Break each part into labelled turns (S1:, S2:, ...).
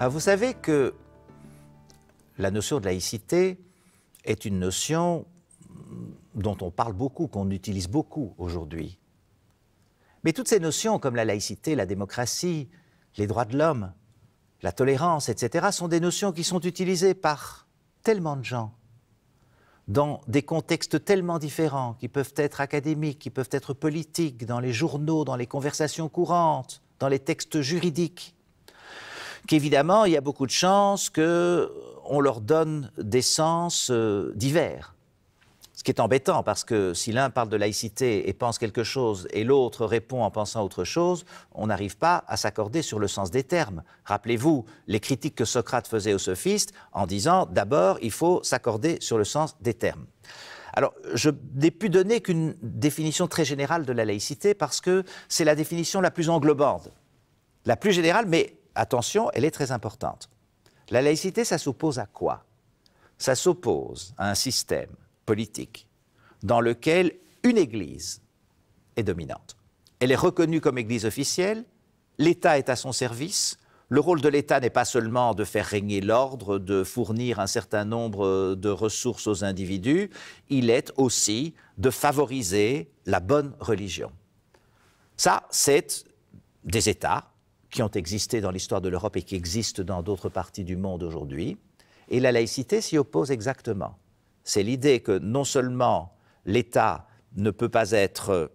S1: Alors vous savez que la notion de laïcité est une notion dont on parle beaucoup, qu'on utilise beaucoup aujourd'hui. Mais toutes ces notions comme la laïcité, la démocratie, les droits de l'homme, la tolérance, etc., sont des notions qui sont utilisées par tellement de gens, dans des contextes tellement différents, qui peuvent être académiques, qui peuvent être politiques, dans les journaux, dans les conversations courantes, dans les textes juridiques, qu'évidemment, il y a beaucoup de chances qu'on leur donne des sens divers. Ce qui est embêtant, parce que si l'un parle de laïcité et pense quelque chose, et l'autre répond en pensant autre chose, on n'arrive pas à s'accorder sur le sens des termes. Rappelez-vous les critiques que Socrate faisait aux sophistes en disant, d'abord, il faut s'accorder sur le sens des termes. Alors, je n'ai pu donner qu'une définition très générale de la laïcité, parce que c'est la définition la plus englobante, la plus générale, mais attention, elle est très importante. La laïcité, ça s'oppose à quoi? Ça s'oppose à un système politique dans lequel une église est dominante. Elle est reconnue comme église officielle, l'État est à son service, le rôle de l'État n'est pas seulement de faire régner l'ordre, de fournir un certain nombre de ressources aux individus, il est aussi de favoriser la bonne religion. Ça, c'est des États qui ont existé dans l'histoire de l'Europe et qui existent dans d'autres parties du monde aujourd'hui, et la laïcité s'y oppose exactement. C'est l'idée que non seulement l'État ne peut pas être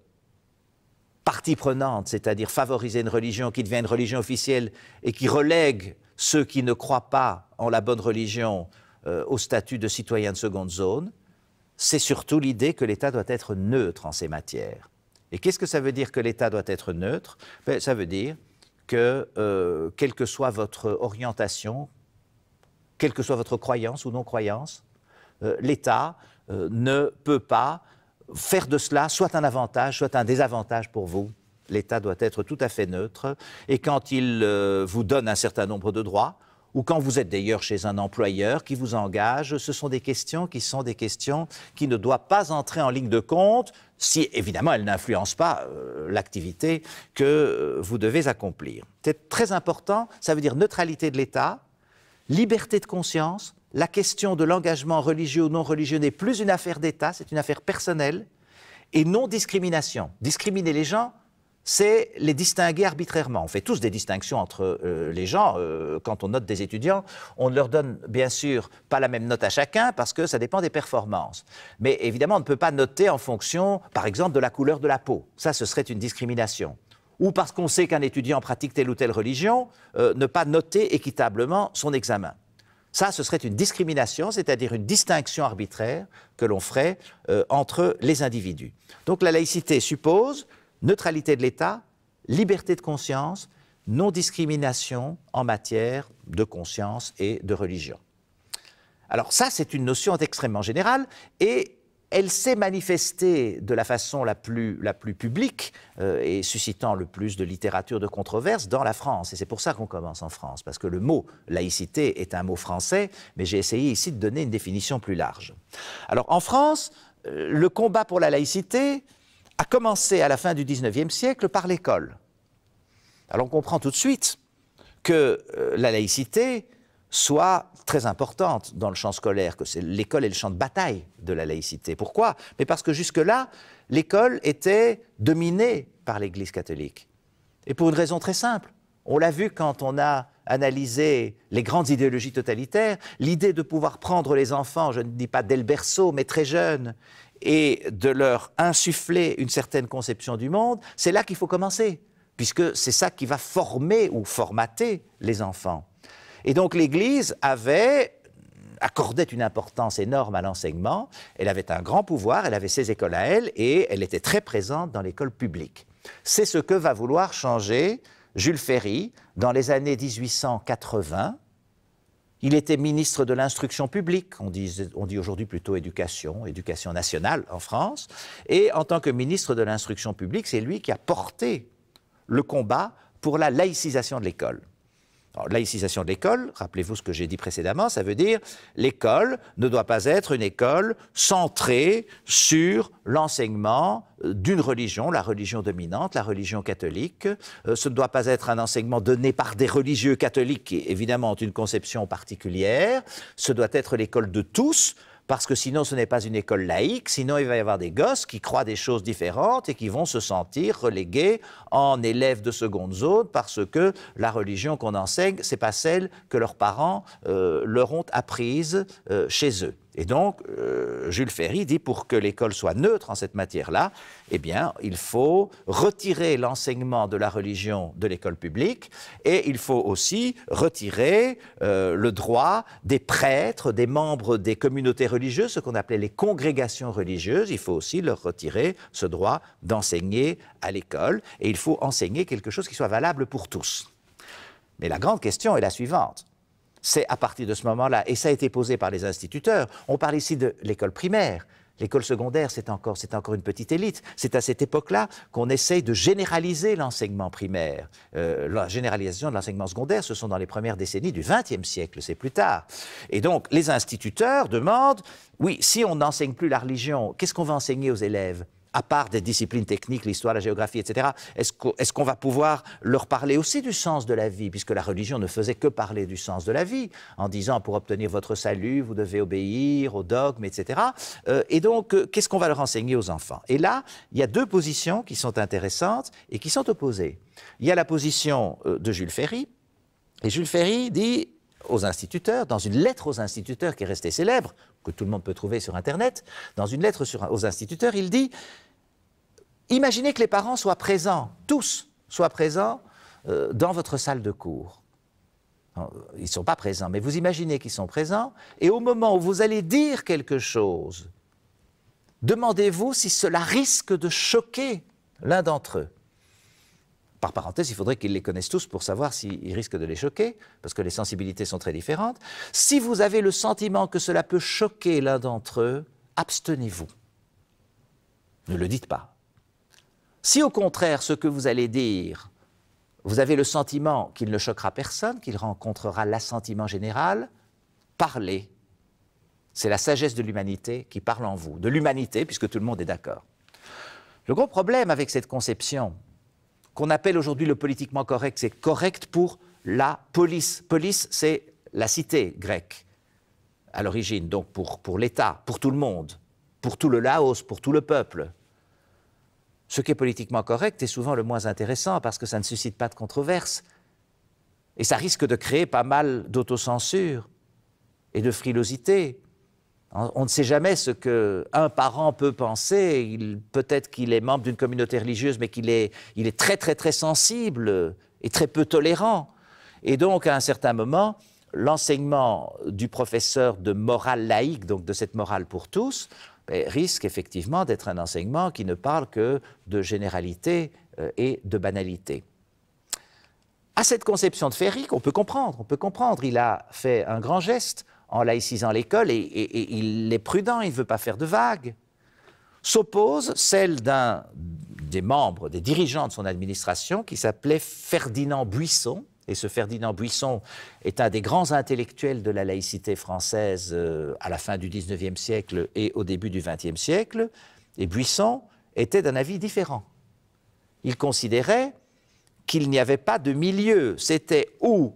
S1: partie prenante, c'est-à-dire favoriser une religion qui devient une religion officielle et qui relègue ceux qui ne croient pas en la bonne religion au statut de citoyen de seconde zone, c'est surtout l'idée que l'État doit être neutre en ces matières. Et qu'est-ce que ça veut dire que l'État doit être neutre? Ben, ça veut dire que, quelle que soit votre orientation, quelle que soit votre croyance ou non-croyance, l'État ne peut pas faire de cela soit un avantage, soit un désavantage pour vous. L'État doit être tout à fait neutre. Et quand il vous donne un certain nombre de droits, ou quand vous êtes d'ailleurs chez un employeur qui vous engage, ce sont des questions qui ne doivent pas entrer en ligne de compte si, évidemment, elles n'influencent pas l'activité que vous devez accomplir. C'est très important, ça veut dire neutralité de l'État, liberté de conscience. La question de l'engagement religieux ou non religieux n'est plus une affaire d'État, c'est une affaire personnelle, et non-discrimination. Discriminer les gens, c'est les distinguer arbitrairement. On fait tous des distinctions entre les gens. Quand on note des étudiants, on ne leur donne bien sûr pas la même note à chacun parce que ça dépend des performances. Mais évidemment, on ne peut pas noter en fonction, par exemple, de la couleur de la peau. Ça, ce serait une discrimination. Ou parce qu'on sait qu'un étudiant pratique telle ou telle religion, ne pas noter équitablement son examen. Ça, ce serait une discrimination, c'est-à-dire une distinction arbitraire que l'on ferait entre les individus. Donc la laïcité suppose neutralité de l'État, liberté de conscience, non-discrimination en matière de conscience et de religion. Alors ça, c'est une notion extrêmement générale et elle s'est manifestée de la façon la plus publique et suscitant le plus de littérature de controverse dans la France. Et c'est pour ça qu'on commence en France, parce que le mot laïcité est un mot français, mais j'ai essayé ici de donner une définition plus large. Alors en France, le combat pour la laïcité a commencé à la fin du XIXe siècle par l'école. Alors on comprend tout de suite que la laïcité soit très importante dans le champ scolaire, que l'école est le champ de bataille de la laïcité. Pourquoi? Mais parce que jusque-là, l'école était dominée par l'Église catholique. Et pour une raison très simple. On l'a vu quand on a analysé les grandes idéologies totalitaires, l'idée de pouvoir prendre les enfants, je ne dis pas dès le berceau, mais très jeunes, et de leur insuffler une certaine conception du monde, c'est là qu'il faut commencer, puisque c'est ça qui va former ou formater les enfants. Et donc l'Église accordait une importance énorme à l'enseignement, elle avait un grand pouvoir, elle avait ses écoles à elle, et elle était très présente dans l'école publique. C'est ce que va vouloir changer Jules Ferry dans les années 1880. Il était ministre de l'instruction publique, on dit aujourd'hui plutôt éducation nationale en France, et en tant que ministre de l'instruction publique, c'est lui qui a porté le combat pour la laïcisation de l'école. Alors, laïcisation de l'école, rappelez-vous ce que j'ai dit précédemment, ça veut dire l'école ne doit pas être une école centrée sur l'enseignement d'une religion, la religion dominante, la religion catholique. Ce ne doit pas être un enseignement donné par des religieux catholiques qui, évidemment, ont une conception particulière. Ce doit être l'école de tous, parce que sinon ce n'est pas une école laïque, sinon il va y avoir des gosses qui croient des choses différentes et qui vont se sentir relégués en élèves de seconde zone parce que la religion qu'on enseigne, ce n'est pas celle que leurs parents leur ont apprise chez eux. Et donc, Jules Ferry dit, pour que l'école soit neutre en cette matière-là, eh bien, il faut retirer l'enseignement de la religion de l'école publique et il faut aussi retirer le droit des prêtres, des membres des communautés religieuses, ce qu'on appelait les congrégations religieuses. Il faut aussi leur retirer ce droit d'enseigner à l'école et il faut enseigner quelque chose qui soit valable pour tous. Mais la grande question est la suivante. C'est à partir de ce moment-là, et ça a été posé par les instituteurs, on parle ici de l'école primaire, l'école secondaire c'est encore une petite élite, c'est à cette époque-là qu'on essaye de généraliser l'enseignement primaire. La généralisation de l'enseignement secondaire, ce sont dans les premières décennies du XXe siècle, c'est plus tard. Et donc les instituteurs demandent, oui, si on n'enseigne plus la religion, qu'est-ce qu'on va enseigner aux élèves ? À part des disciplines techniques, l'histoire, la géographie, etc., est-ce qu'on va pouvoir leur parler aussi du sens de la vie, puisque la religion ne faisait que parler du sens de la vie, en disant, pour obtenir votre salut, vous devez obéir aux dogmes, etc. Et donc, qu'est-ce qu'on va leur enseigner aux enfants? Et là, il y a deux positions qui sont intéressantes et qui sont opposées. Il y a la position de Jules Ferry, et Jules Ferry dit aux instituteurs, dans une lettre aux instituteurs qui est restée célèbre, que tout le monde peut trouver sur Internet, dans une lettre aux instituteurs, il dit: imaginez que les parents soient présents, tous soient présents dans votre salle de cours. Ils ne sont pas présents, mais vous imaginez qu'ils sont présents, et au moment où vous allez dire quelque chose, demandez-vous si cela risque de choquer l'un d'entre eux. Par parenthèse, il faudrait qu'ils les connaissent tous pour savoir s'ils risquent de les choquer, parce que les sensibilités sont très différentes. Si vous avez le sentiment que cela peut choquer l'un d'entre eux, abstenez-vous. Ne le dites pas. Si au contraire, ce que vous allez dire, vous avez le sentiment qu'il ne choquera personne, qu'il rencontrera l'assentiment général, parlez. C'est la sagesse de l'humanité qui parle en vous, de l'humanité, puisque tout le monde est d'accord. Le gros problème avec cette conception, qu'on appelle aujourd'hui le politiquement correct, c'est correct pour la police. Police, c'est la cité grecque, à l'origine, donc pour l'État, pour tout le monde, pour tout le Laos, pour tout le peuple. Ce qui est politiquement correct est souvent le moins intéressant parce que ça ne suscite pas de controverse. Et ça risque de créer pas mal d'autocensure et de frilosité. On ne sait jamais ce qu'un parent peut penser. Peut-être qu'il est membre d'une communauté religieuse, mais il est très, très, très sensible et très peu tolérant. Et donc, à un certain moment, l'enseignement du professeur de morale laïque, donc de cette morale pour tous, risque effectivement d'être un enseignement qui ne parle que de généralité et de banalité. À cette conception de Ferry, on peut comprendre, il a fait un grand geste en laïcisant l'école et il est prudent, il ne veut pas faire de vagues. S'oppose celle d'un des membres, des dirigeants de son administration qui s'appelait Ferdinand Buisson. Et ce Ferdinand Buisson est un des grands intellectuels de la laïcité française à la fin du XIXe siècle et au début du XXe siècle. Et Buisson était d'un avis différent. Il considérait qu'il n'y avait pas de milieu. C'était ou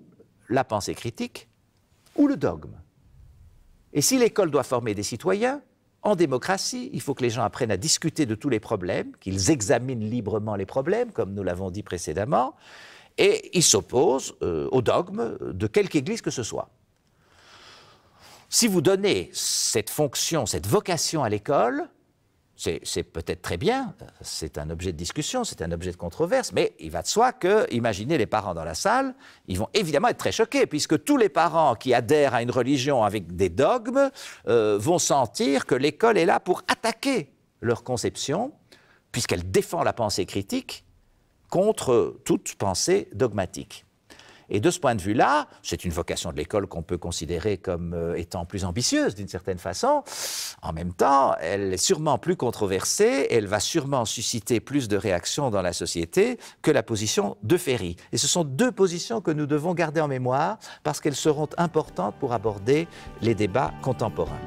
S1: la pensée critique ou le dogme. Et si l'école doit former des citoyens, en démocratie, il faut que les gens apprennent à discuter de tous les problèmes, qu'ils examinent librement les problèmes, comme nous l'avons dit précédemment, et il s'oppose au dogme de quelque église que ce soit. Si vous donnez cette fonction, cette vocation à l'école, c'est peut-être très bien, c'est un objet de discussion, c'est un objet de controverse, mais il va de soi que, imaginez les parents dans la salle, ils vont évidemment être très choqués, puisque tous les parents qui adhèrent à une religion avec des dogmes vont sentir que l'école est là pour attaquer leur conception, puisqu'elle défend la pensée critique, contre toute pensée dogmatique. Et de ce point de vue-là, c'est une vocation de l'école qu'on peut considérer comme étant plus ambitieuse d'une certaine façon. En même temps, elle est sûrement plus controversée, elle va sûrement susciter plus de réactions dans la société que la position de Ferry. Et ce sont deux positions que nous devons garder en mémoire parce qu'elles seront importantes pour aborder les débats contemporains.